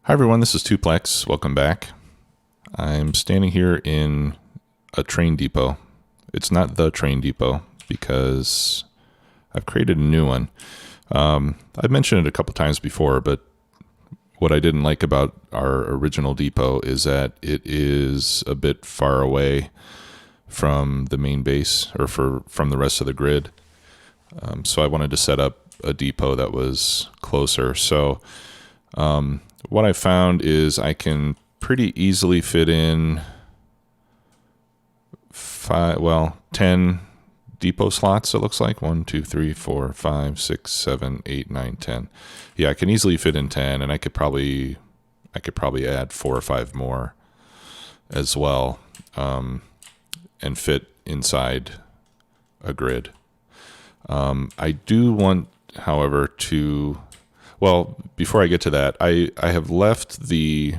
Hi everyone, this is Tuplex. Welcome back. I'm standing here in a train depot. It's not the train depot because I've created a new one. I've mentioned it a couple times before, but what I didn't like about our original depot is that it is a bit far away from the main base or from the rest of the grid. So I wanted to set up a depot that was closer. So what I found is I can pretty easily fit in 10 depot slots. It looks like 1, 2, 3, 4, 5, 6, 7, 8, 9, 10. Yeah, I can easily fit in 10, and I could probably add 4 or 5 more as well, and fit inside a grid. I do want, however, before I get to that, I have left the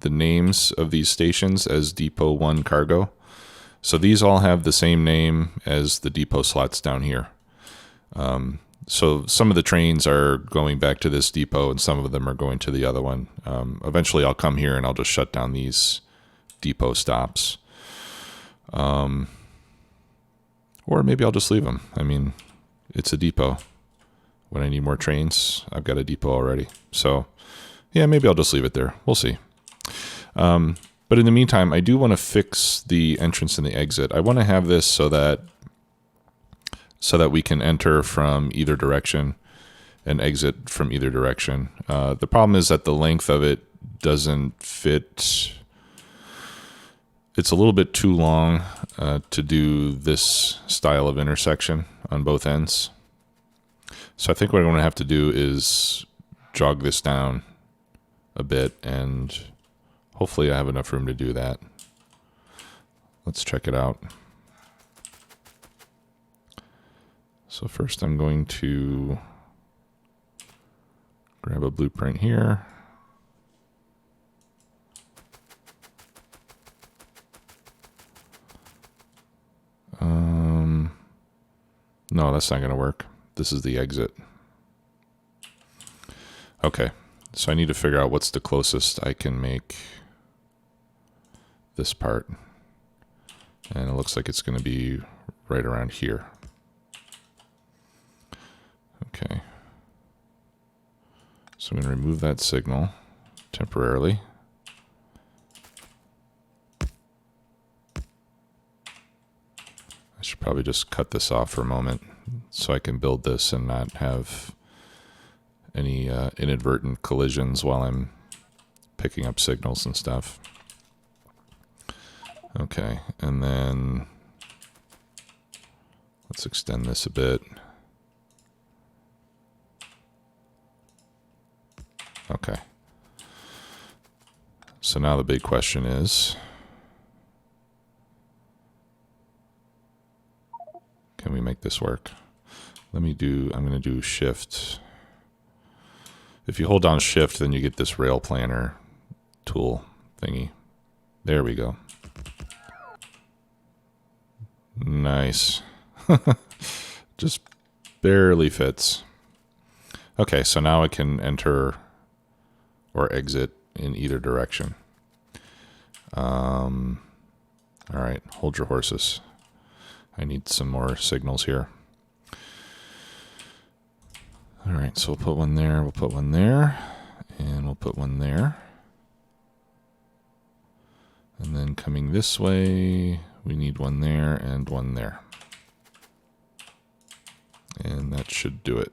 names of these stations as Depot 1 Cargo. So these all have the same name as the depot slots down here. So some of the trains are going back to this depot and some of them are going to the other one. Eventually I'll come here and I'll just shut down these depot stops. Or maybe I'll just leave them. I mean, it's a depot. When I need more trains, I've got a depot already. So yeah, maybe I'll just leave it there. We'll see. But in the meantime, I do want to fix the entrance and the exit. I want to have this so that we can enter from either direction and exit from either direction. The problem is that the length of it doesn't fit. It's a little bit too long to do this style of intersection on both ends. So I think what I'm going to have to do is jog this down a bit, and hopefully I have enough room to do that. Let's check it out. So first I'm going to grab a blueprint here. No, that's not going to work. This is the exit. Okay, so I need to figure out what's the closest I can make this part. And it looks like it's going to be right around here. Okay. So I'm going to remove that signal temporarily. I should probably just cut this off for a moment so I can build this and not have any inadvertent collisions while I'm picking up signals and stuff. Okay, and then let's extend this a bit. Okay. So now the big question is, can we make this work? I'm going to do shift. If you hold down shift, then you get this rail planner tool thingy. There we go. Nice. Just barely fits. Okay, so now I can enter or exit in either direction. All right, hold your horses. I need some more signals here. All right, so we'll put one there, we'll put one there, and we'll put one there. And then coming this way, we need one there and one there. And that should do it.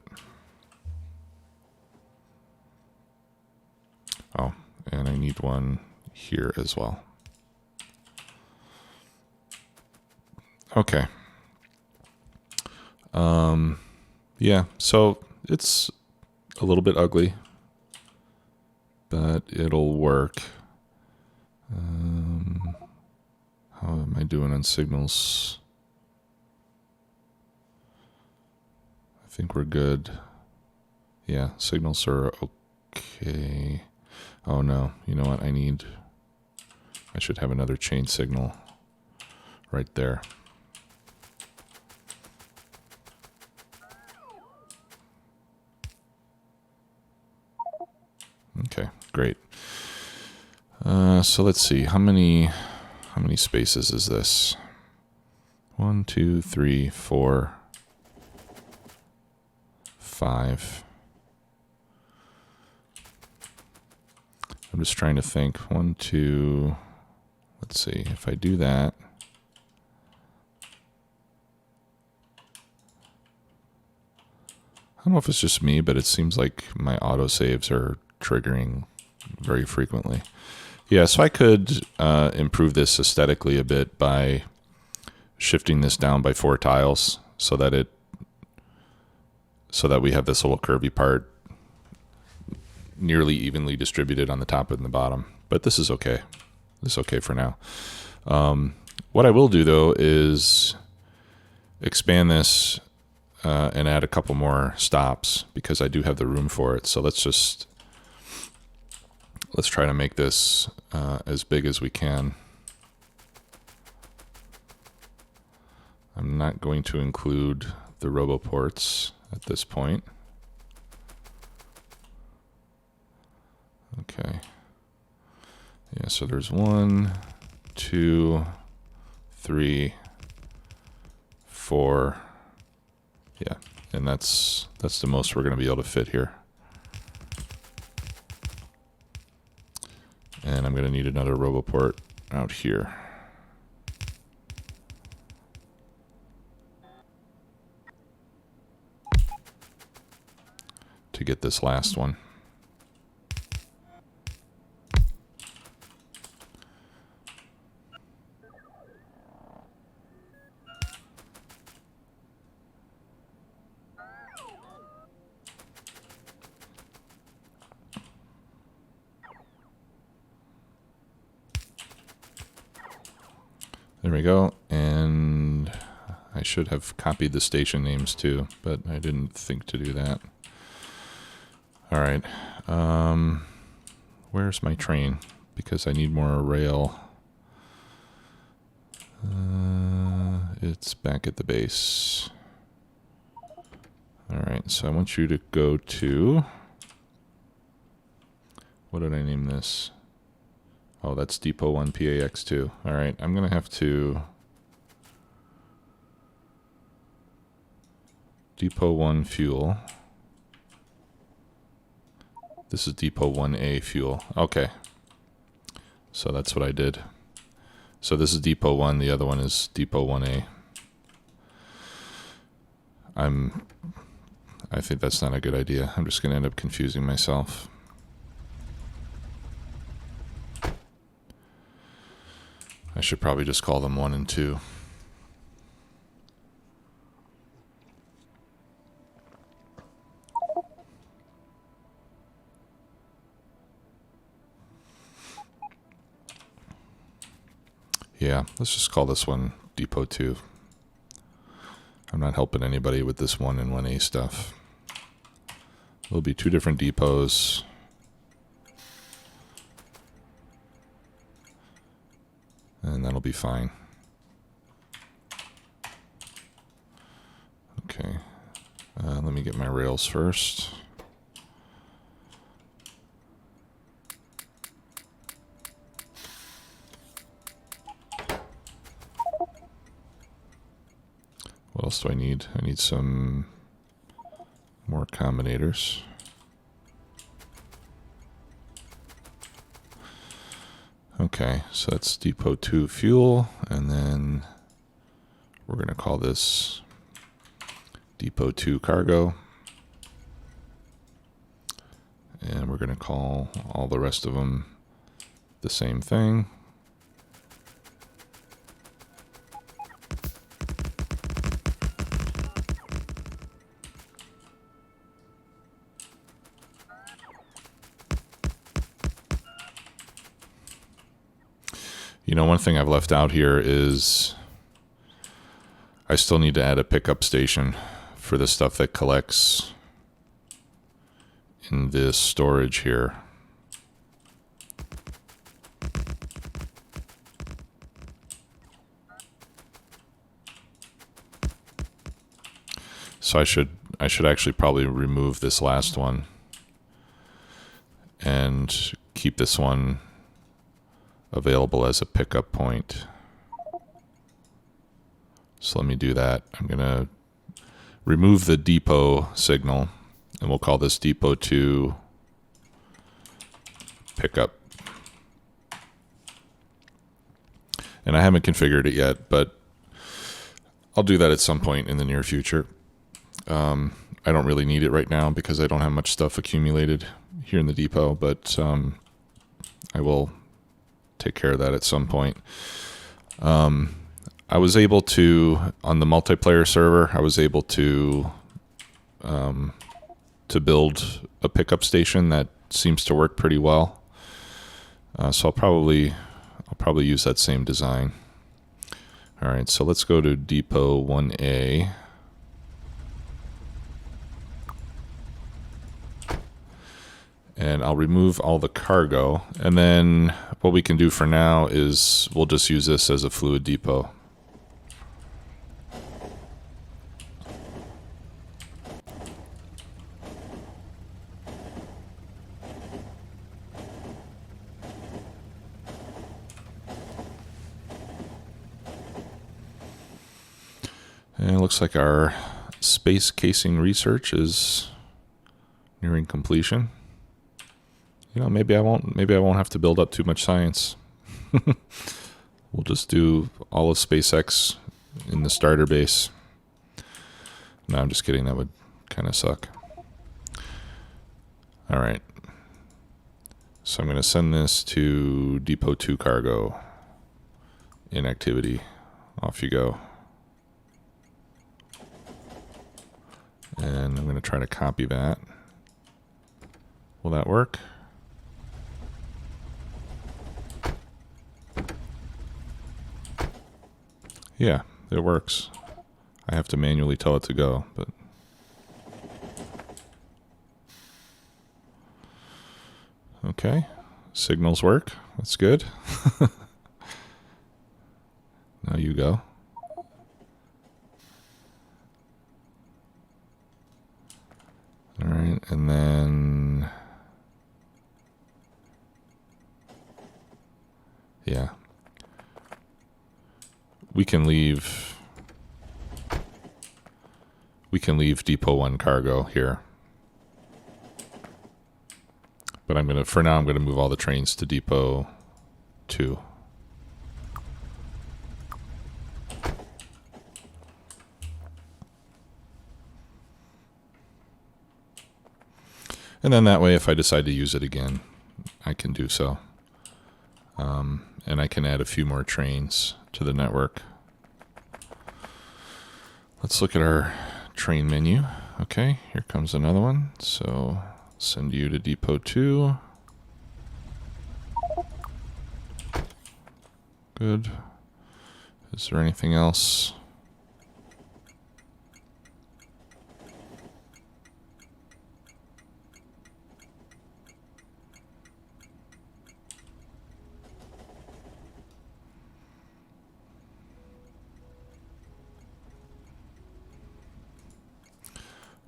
Oh, and I need one here as well. Okay. Yeah, so it's a little bit ugly, but it'll work. How am I doing on signals? I think we're good. Yeah, signals are okay. Oh no, you know what? I should have another chain signal right there. Okay, great. So let's see, how many spaces is this? 1, 2, 3, 4, 5. I'm just trying to think. 1, 2. Let's see if I do that. I don't know if it's just me, but it seems like my autosaves are triggering very frequently. Yeah, so I could improve this aesthetically a bit by shifting this down by 4 tiles so that we have this little curvy part nearly evenly distributed on the top and the bottom. But this is okay. This is okay for now. What I will do though is expand this and add a couple more stops because I do have the room for it. So let's try to make this as big as we can. I'm not going to include the roboports at this point. Okay. Yeah, so there's 1, 2, 3, 4. Yeah, and that's the most we're going to be able to fit here. And I'm going to need another roboport out here. To get this last one. There we go, and I should have copied the station names too, but I didn't think to do that. All right, where's my train? Because I need more rail. It's back at the base. All right, so I want you to go to, what did I name this? Oh, that's Depot 1 PAX2. All right, I'm going to have to Depot 1 fuel. This is Depot 1A fuel. Okay. So that's what I did. So this is Depot 1, the other one is Depot 1A. I think that's not a good idea. I'm just going to end up confusing myself. I should probably just call them 1 and 2. Yeah, let's just call this one Depot 2. I'm not helping anybody with this 1 and 1A stuff. There'll be 2 different depots. And that'll be fine. Okay, let me get my rails first. What else do I need? I need some more combinators. Okay, so that's Depot 2 fuel, and then we're going to call this Depot 2 cargo. And we're going to call all the rest of them the same thing. You know, one thing I've left out here is I still need to add a pickup station for the stuff that collects in this storage here. So I should actually probably remove this last one and keep this one available as a pickup point. So let me do that. I'm going to remove the depot signal, and we'll call this depot 2 pickup. And I haven't configured it yet, but I'll do that at some point in the near future. I don't really need it right now because I don't have much stuff accumulated here in the depot, but I will take care of that at some point. I was able to, on the multiplayer server, I was able to build a pickup station that seems to work pretty well. So I'll probably use that same design. All right, so let's go to Depot 1A. And I'll remove all the cargo. And then what we can do for now is we'll just use this as a fluid depot. And it looks like our space casing research is nearing completion. You know, maybe I won't have to build up too much science. We'll just do all of SpaceX in the starter base. No, I'm just kidding. That would kind of suck. All right. So I'm going to send this to Depot 2 cargo. Inactivity. Off you go. And I'm going to try to copy that. Will that work? Yeah, it works. I have to manually tell it to go, but okay. Signals work. That's good. Now you go. All right, and then yeah. We can leave Depot 1 cargo here. But for now I'm gonna move all the trains to Depot 2. And then that way, if I decide to use it again, I can do so. And I can add a few more trains to the network. Let's look at our train menu. Okay, here comes another one. So send you to Depot 2. Good. Is there anything else?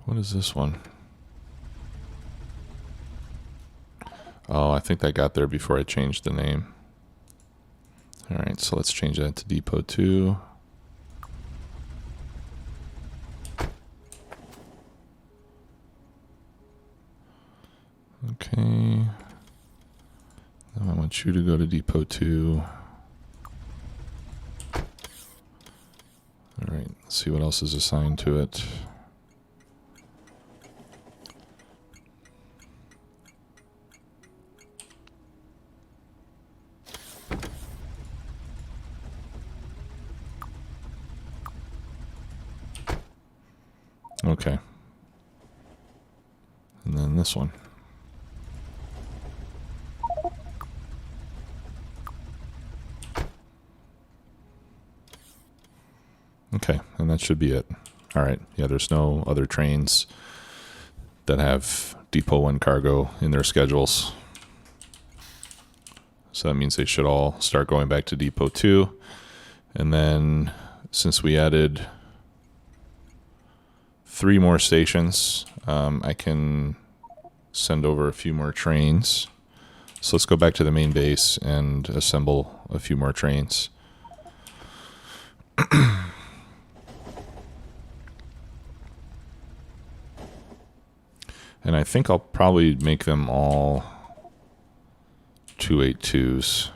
What is this one? Oh, I think that got there before I changed the name. All right, so let's change that to Depot 2. Okay. Now I want you to go to Depot 2. All right, let's see what else is assigned to it. Okay. And then this one. Okay, and that should be it. All right. Yeah, there's no other trains that have Depot 1 cargo in their schedules. So that means they should all start going back to Depot 2. And then since we added 3 more stations, I can send over a few more trains. So let's go back to the main base and assemble a few more trains. And I think I'll probably make them all 282s.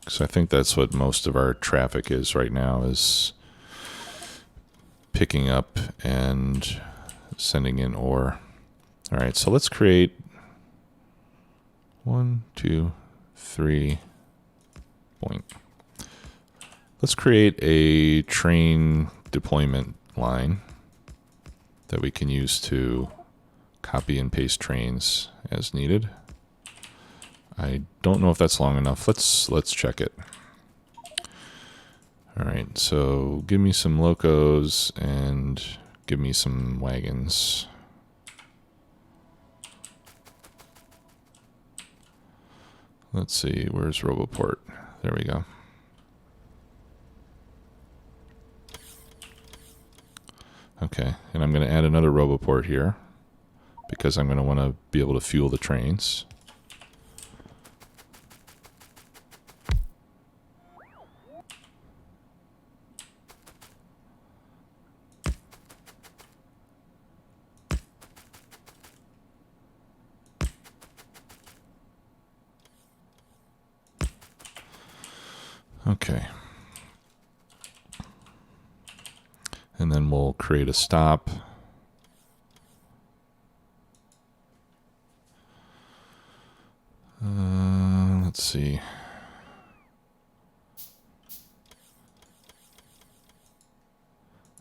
Because I think that's what most of our traffic is right now, is picking up and sending in ore. All right, so let's create 1, 2, 3 point. Let's create a train deployment line that we can use to copy and paste trains as needed. I don't know if that's long enough. Let's check it. All right, so give me some locos and give me some wagons. Let's see, where's Roboport? There we go. Okay, and I'm going to add another Roboport here because I'm going to want to be able to fuel the trains. Okay. And then we'll create a stop. Let's see.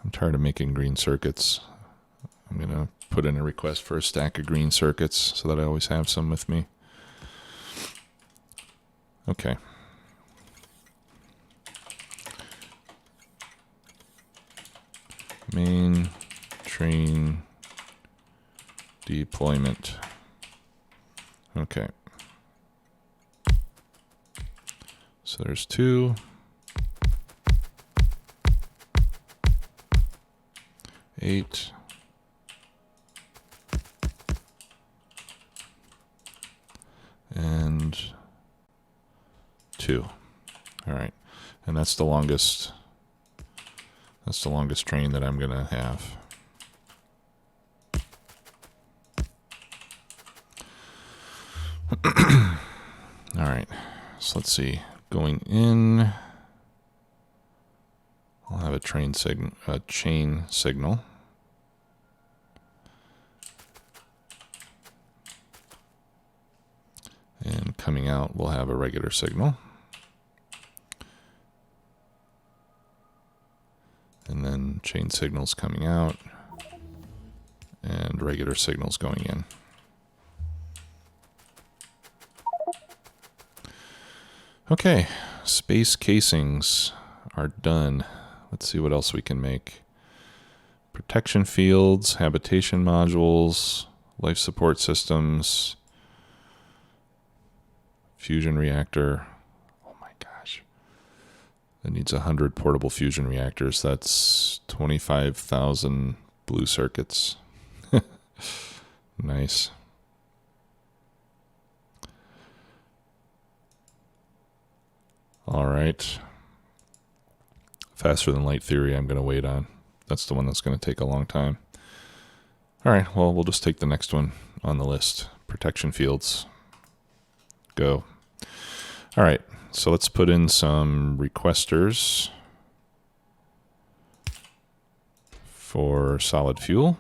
I'm tired of making green circuits. I'm going to put in a request for a stack of green circuits so that I always have some with me. Okay. Main train deployment. Okay. So there's 2. 8. And 2. All right. And that's the longest. That's the longest train that I'm going to have. All right. So let's see. Going in, I'll have a chain signal. And coming out, we'll have a regular signal. And then chain signals coming out and regular signals going in. Okay, space casings are done. Let's see what else we can make. Protection fields, habitation modules, life support systems, fusion reactor. Oh my gosh. It needs 100 portable fusion reactors. That's 25,000 blue circuits. Nice. All right. Faster than light theory I'm going to wait on. That's the one that's going to take a long time. All right, well, we'll just take the next one on the list. Protection fields. Go. All right, so let's put in some requesters for solid fuel.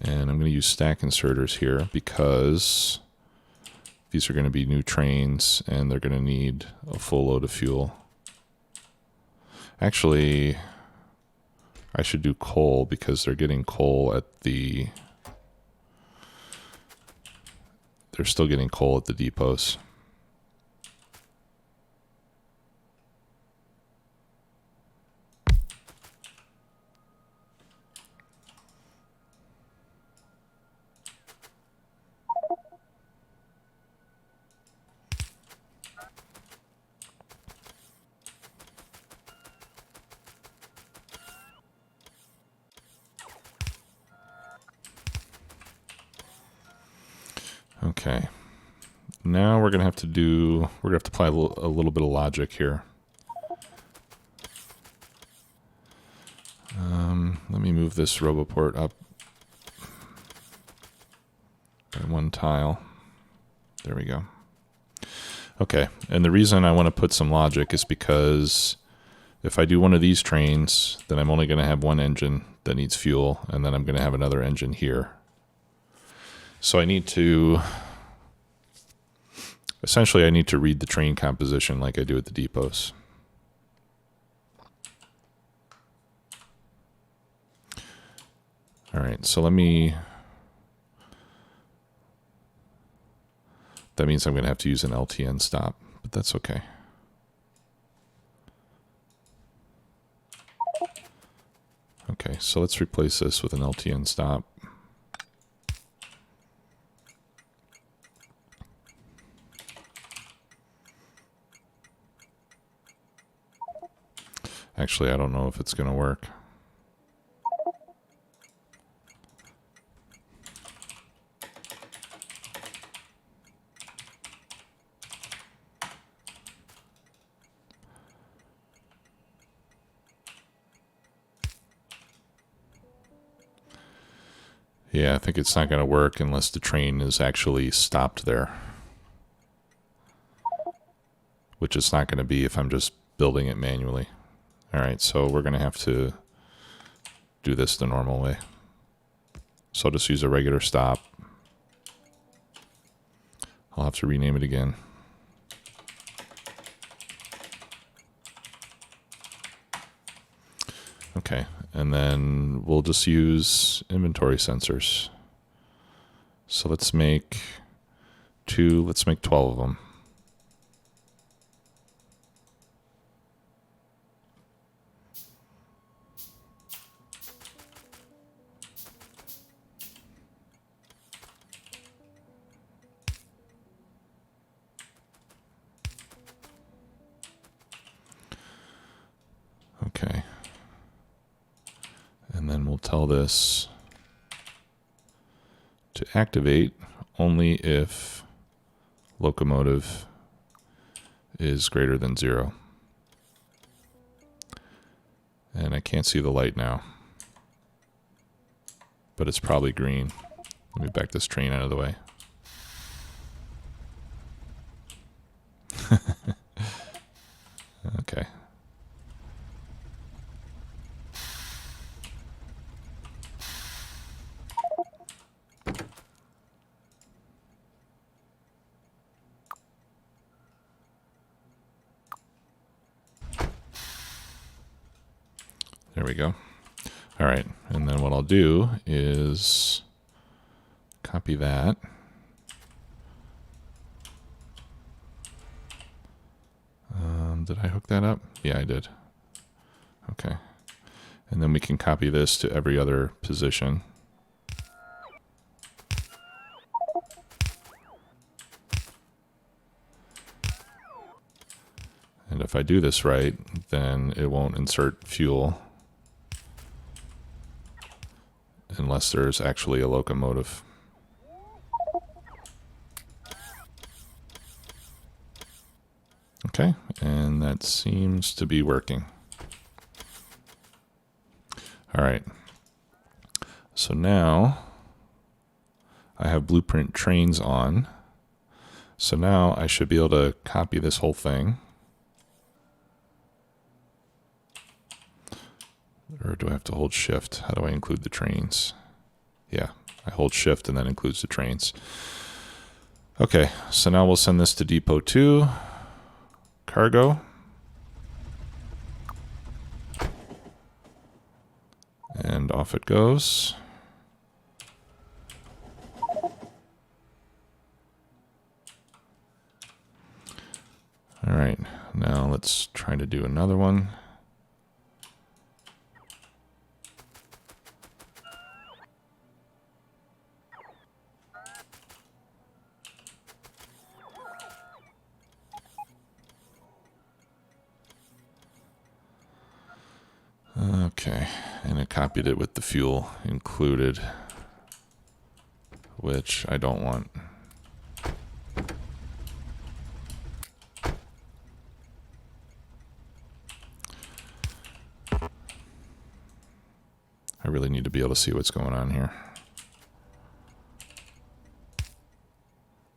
And I'm going to use stack inserters here because these are going to be new trains and they're going to need a full load of fuel. Actually, I should do coal because they're getting coal at the... They're still getting coal at the depots. Okay. Now we're gonna have to apply a little bit of logic here. Let me move this RoboPort up by one tile. There we go. Okay, and the reason I want to put some logic is because if I do one of these trains, then I'm only going to have one engine that needs fuel, and then I'm going to have another engine here. So I need to, essentially I need to read the train composition like I do at the depots. All right, so that means I'm going to have to use an LTN stop, but that's okay. Okay, so let's replace this with an LTN stop. Actually, I don't know if it's going to work. Yeah, I think it's not going to work unless the train is actually stopped there. Which it's not going to be if I'm just building it manually. All right, so we're going to have to do this the normal way. So I'll just use a regular stop. I'll have to rename it again. Okay, and then we'll just use inventory sensors. So let's make 12 of them. Okay. And then we'll tell this to activate only if locomotive is greater than 0. And I can't see the light now, but it's probably green. Let me back this train out of the way. Okay. There we go. All right, and then what I'll do is copy that. Did I hook that up? Yeah, I did. Okay. And then we can copy this to every other position. And if I do this right, then it won't insert fuel unless there's actually a locomotive. Okay, and that seems to be working. All right, so now I have blueprint trains on. So now I should be able to copy this whole thing. Or do I have to hold shift? How do I include the trains? Yeah, I hold shift and that includes the trains. Okay, so now we'll send this to Depot 2, cargo. And off it goes. All right, now let's try to do another one. Okay, and I copied it with the fuel included, which I don't want. I really need to be able to see what's going on here.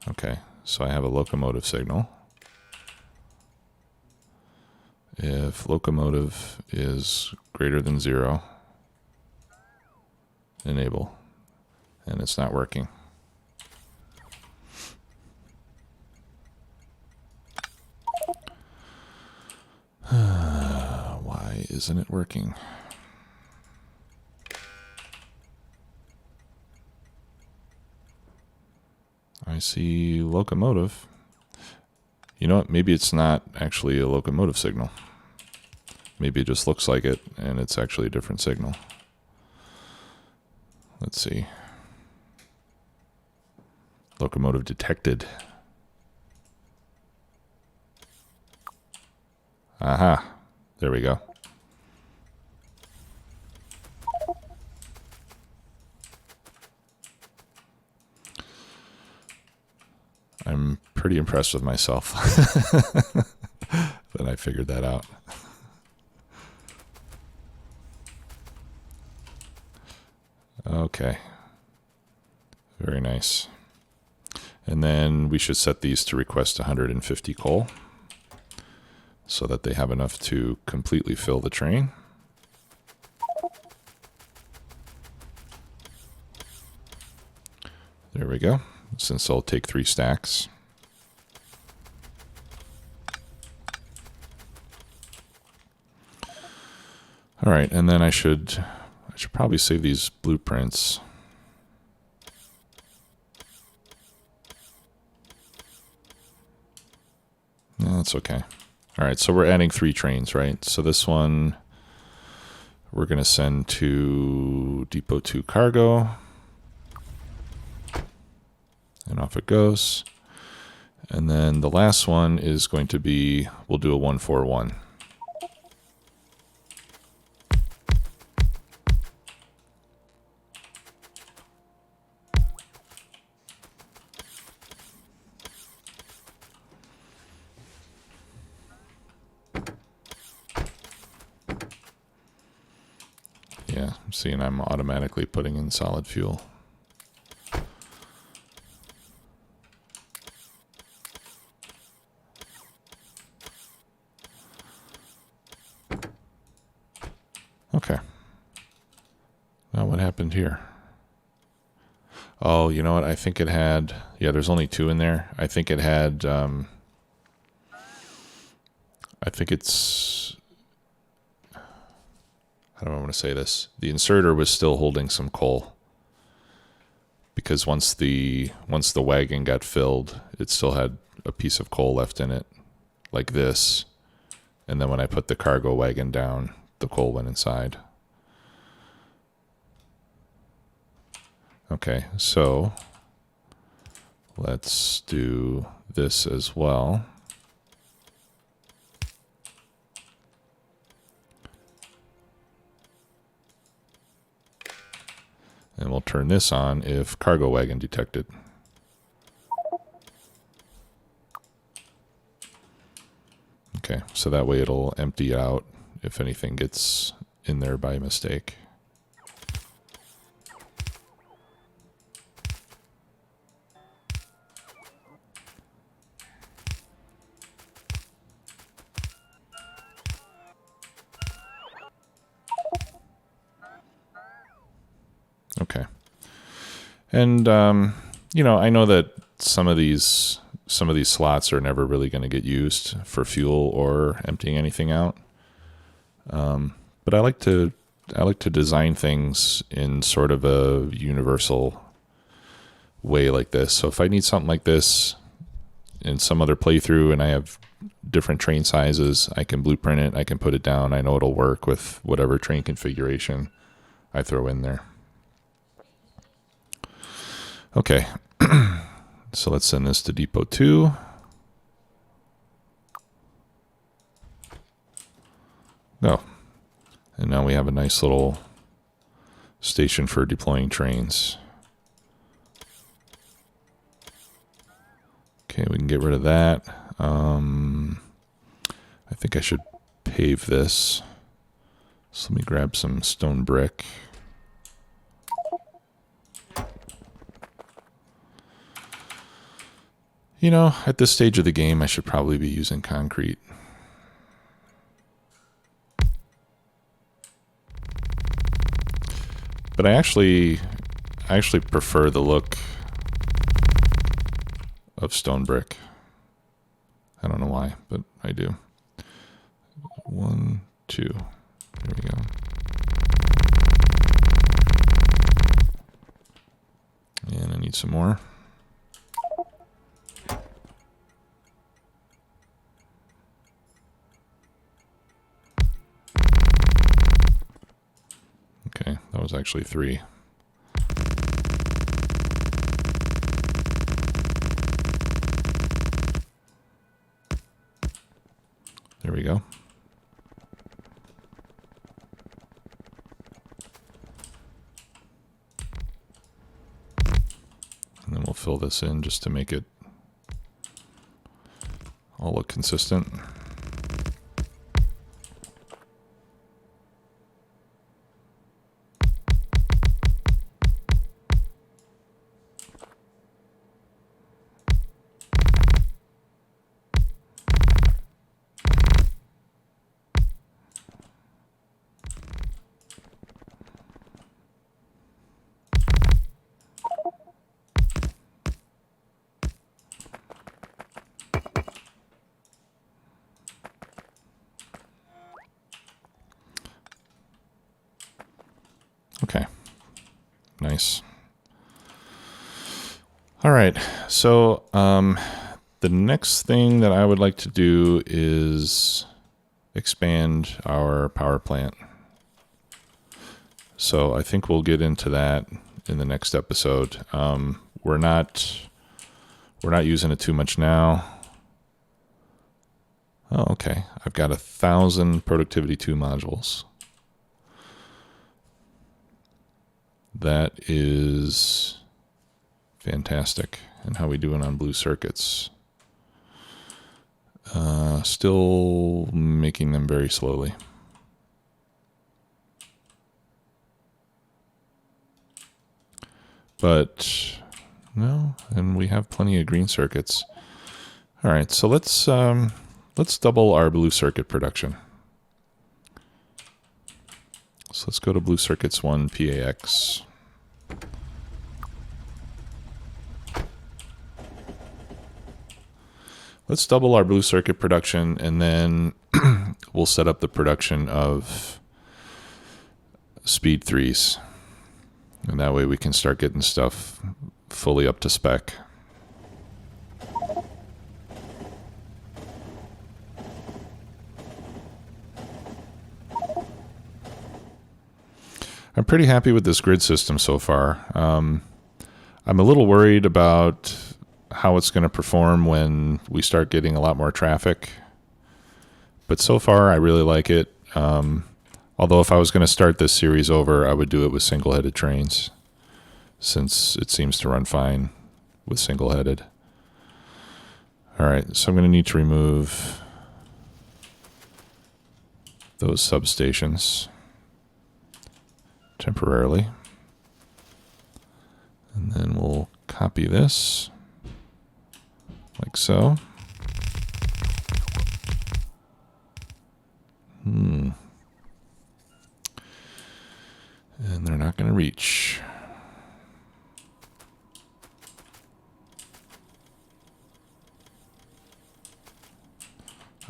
Okay, so I have a locomotive signal. If locomotive is greater than 0, enable, and it's not working. Why isn't it working? I see locomotive. You know what? Maybe it's not actually a locomotive signal. Maybe it just looks like it, and it's actually a different signal. Let's see. Locomotive detected. Aha. There we go. I'm pretty impressed with myself that I figured that out. Okay. Very nice. And then we should set these to request 150 coal so that they have enough to completely fill the train. There we go. Since I'll take 3 stacks. All right, and then I should probably save these blueprints. No, that's okay. All right, so we're adding 3 trains, right? So this one we're going to send to Depot 2 cargo. And off it goes. And then the last one is going to be, we'll do a 141. Yeah, I'm seeing I'm automatically putting in solid fuel. Okay. Now what happened here? Oh, you know what? I think it had, yeah, there's only 2 in there. I think it had, I think it's, how do I want to say this? The inserter was still holding some coal because once the wagon got filled, it still had a piece of coal left in it, like this. And then when I put the cargo wagon down, the coal went inside. Okay, so let's do this as well. And we'll turn this on if cargo wagon detected. Okay, so that way it'll empty out if anything gets in there by mistake. Okay. And, you know, I know that some of these slots are never really going to get used for fuel or emptying anything out. But I like to design things in sort of a universal way like this. So if I need something like this in some other playthrough and I have different train sizes, I can blueprint it, I can put it down, I know it'll work with whatever train configuration I throw in there. Okay, so let's send this to Depot 2. Oh, and now we have a nice little station for deploying trains. Okay, we can get rid of that. I think I should pave this. So let me grab some stone brick. You know, at this stage of the game, I should probably be using concrete. But I actually prefer the look of stone brick. I don't know why, but I do. 1, 2. There we go. And I need some more. Okay, that was actually 3. There we go. And then we'll fill this in just to make it all look consistent. Okay, nice. All right, so the next thing that I would like to do is expand our power plant. So I think we'll get into that in the next episode. We're not using it too much now. Oh, okay. I've got 1,000 productivity 2 modules. That is fantastic. And how we doing on blue circuits? Still making them very slowly. But no, and we have plenty of green circuits. All right, so let's double our blue circuit production. So let's go to blue circuits 1 PAX. Let's double our blue circuit production, and then we'll set up the production of speed 3s. And that way we can start getting stuff fully up to spec. I'm pretty happy with this grid system so far. I'm a little worried about how it's going to perform when we start getting a lot more traffic. But so far, I really like it. Although if I was going to start this series over, I would do it with single-headed trains, since it seems to run fine with single-headed. All right, so I'm going to need to remove those substations temporarily. And then we'll copy this like so. And they're not going to reach.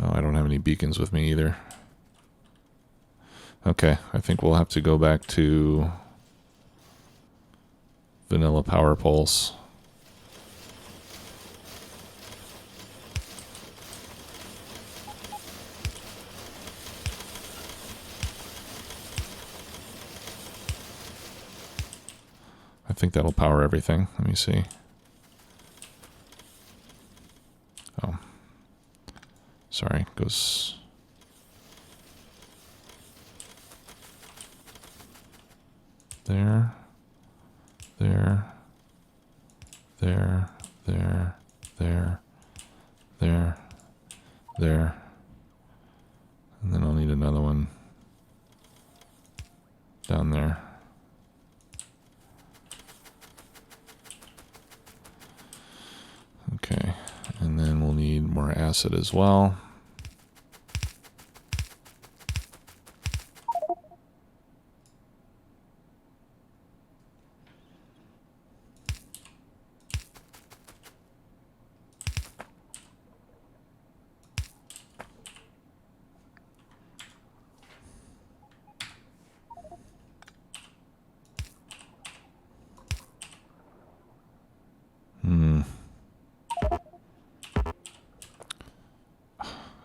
Oh, I don't have any beacons with me either. Okay, I think we'll have to go back to vanilla power poles. I think that'll power everything. Let me see. Oh, sorry, goes. There, there, there, there, there, there, there. And then I'll need another one down there. Okay, acid as well.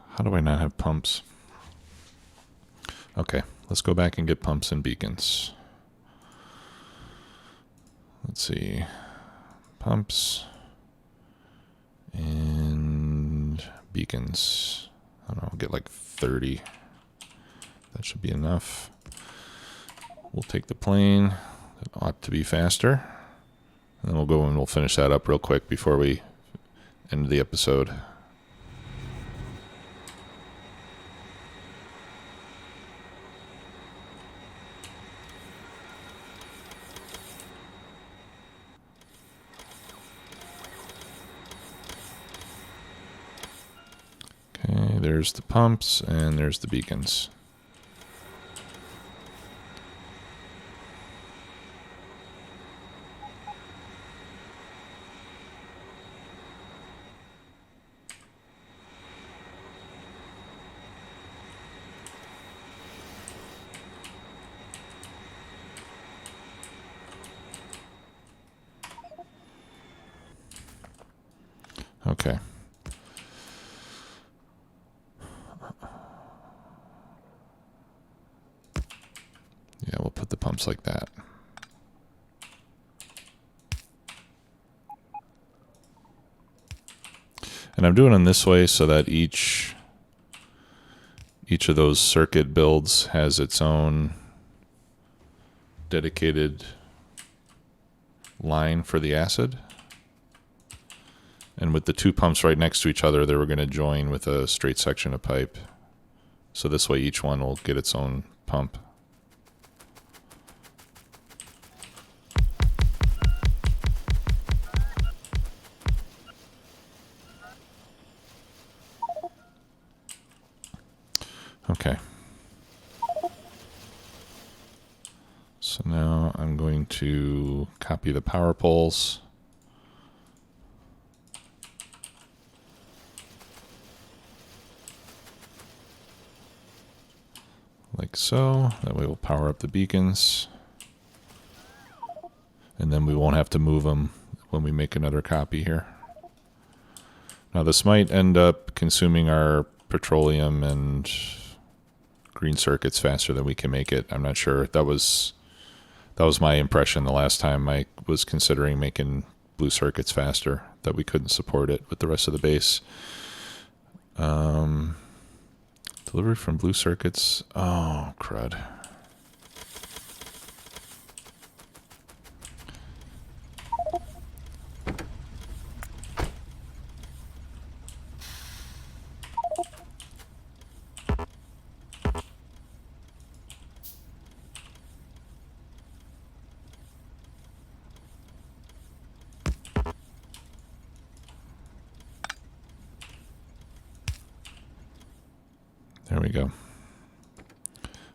How do I not have pumps? Okay, let's go back and get pumps and beacons. Let's see. Pumps and beacons. I don't know, I'll get like 30. That should be enough. We'll take the plane. That ought to be faster. And then we'll go and we'll finish that up real quick before we end the episode. Okay, there's the pumps and there's the beacons. Okay. Yeah, we'll put the pumps like that. And I'm doing them this way so that each of those circuit builds has its own dedicated line for the acid. And with the two pumps right next to each other, they were going to join with a straight section of pipe. So this way each one will get its own pump. Okay. So now I'm going to copy the power poles. Like so. That way we'll power up the beacons. And then we won't have to move them when we make another copy here. Now this might end up consuming our petroleum and green circuits faster than we can make it. I'm not sure. That was my impression the last time I was considering making blue circuits faster, that we couldn't support it with the rest of the base. Delivery from blue circuits. Oh, crud. There we go.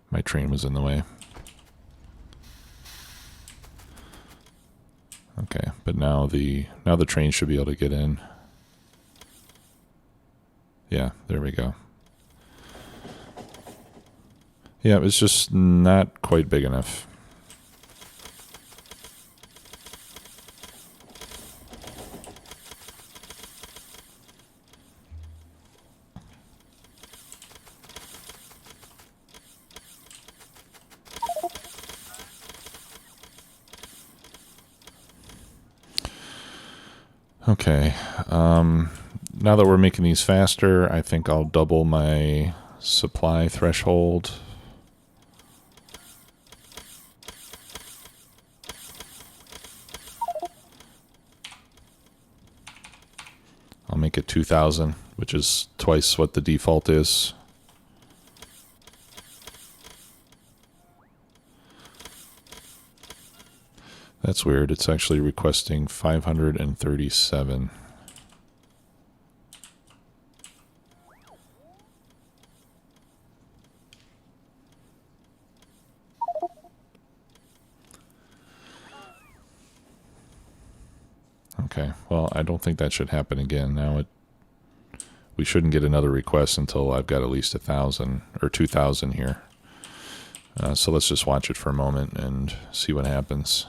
My train was in the way. Okay, but now the train should be able to get in. Yeah, there we go. Yeah, it was just not quite big enough. Okay, now that we're making these faster, I think I'll double my supply threshold. I'll make it 2,000, which is twice what the default is. That's weird. It's actually requesting 537. Okay, well, I don't think that should happen again. Now we shouldn't get another request until I've got at least 1,000 or 2,000 here. So let's just watch it for a moment and see what happens.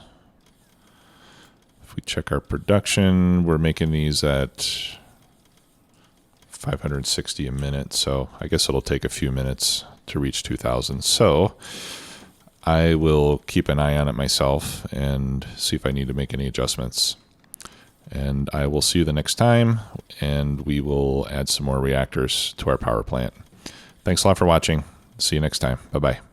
If we check our production, we're making these at 560 a minute, so I guess it'll take a few minutes to reach 2,000. So I will keep an eye on it myself and see if I need to make any adjustments. And I will see you the next time, and we will add some more reactors to our power plant. Thanks a lot for watching. See you next time. Bye-bye.